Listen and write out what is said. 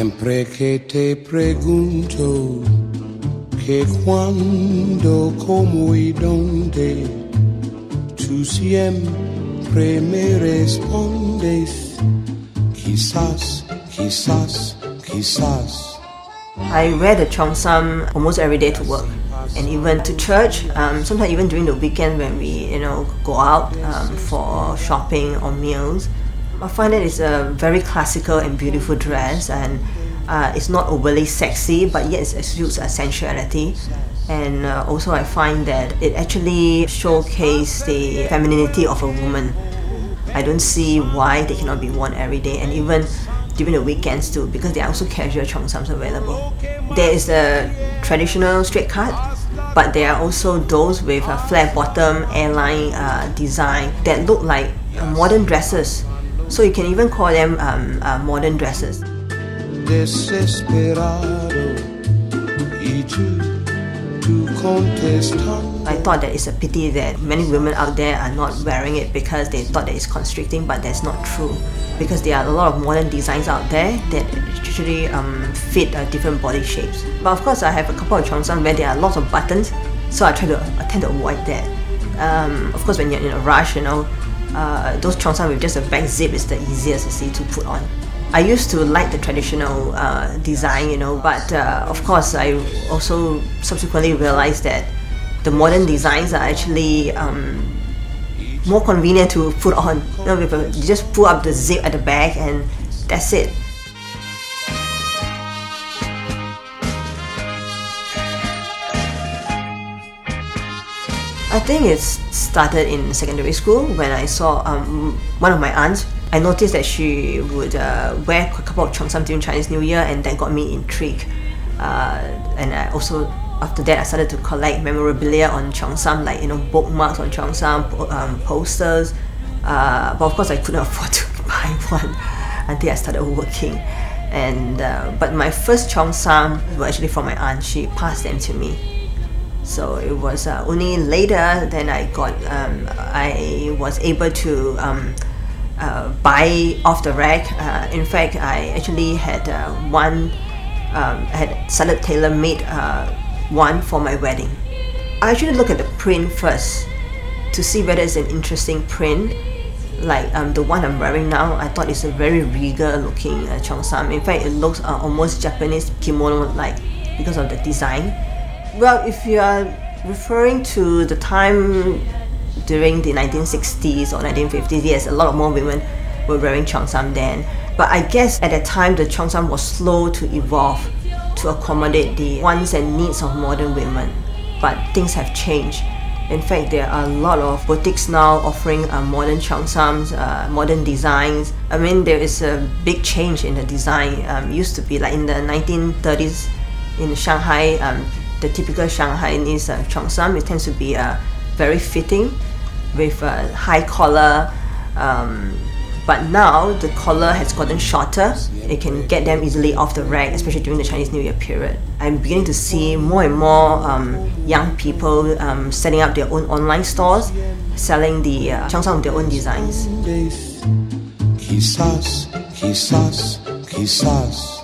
Siempre que te pregunto que cuándo, cómo y dónde, tú siempre me respondes, quizás, quizás, quizás. I wear the Cheongsam almost every day to work and even to church. Sometimes even during the weekend when we go out for shopping or meals. I find that it's a very classical and beautiful dress, and it's not overly sexy, but yet it exudes a sensuality. And also I find that it actually showcases the femininity of a woman. I don't see why they cannot be worn every day, and even during the weekends too, because there are also casual Cheongsams available. There is a traditional straight cut, but there are also those with a flat bottom airline design that look like modern dresses. So you can even call them modern dresses. I thought that it's a pity that many women out there are not wearing it because they thought that it's constricting, but that's not true. Because there are a lot of modern designs out there that actually fit different body shapes. But of course I have a couple of Cheongsam where there are lots of buttons, so I tend to avoid that. Of course when you're in a rush, those Cheongsam with just a back zip is the easiest to put on. I used to like the traditional design, but of course I also subsequently realized that the modern designs are actually more convenient to put on. You just pull up the zip at the back and that's it. I think it started in secondary school when I saw one of my aunts. I noticed that she would wear a couple of Cheongsam during Chinese New Year, and that got me intrigued. And I also, after that, I started to collect memorabilia on Cheongsam, like bookmarks on Cheongsam, posters. But of course, I couldn't afford to buy one until I started working. And but my first Cheongsam were actually from my aunt. She passed them to me. So it was only later then I was able to buy off the rack. In fact, I actually had had started tailor-made one for my wedding. I actually look at the print first to see whether it's an interesting print. Like the one I'm wearing now, I thought it's a very regal looking Cheongsam. In fact, it looks almost Japanese kimono-like because of the design. Well, if you are referring to the time during the 1960s or 1950s, yes, a lot of more women were wearing Cheongsam then. But I guess at that time the Cheongsam was slow to evolve to accommodate the wants and needs of modern women. But things have changed. In fact, there are a lot of boutiques now offering modern Cheongsams, modern designs. I mean, there is a big change in the design. It used to be like in the 1930s in Shanghai, the typical Shanghainese Cheongsam, it tends to be very fitting with a high collar, but now the collar has gotten shorter. It can get them easily off the rack, especially during the Chinese New Year period. I'm beginning to see more and more young people setting up their own online stores, selling the Cheongsam with their own designs. Quizás, quizás, quizás.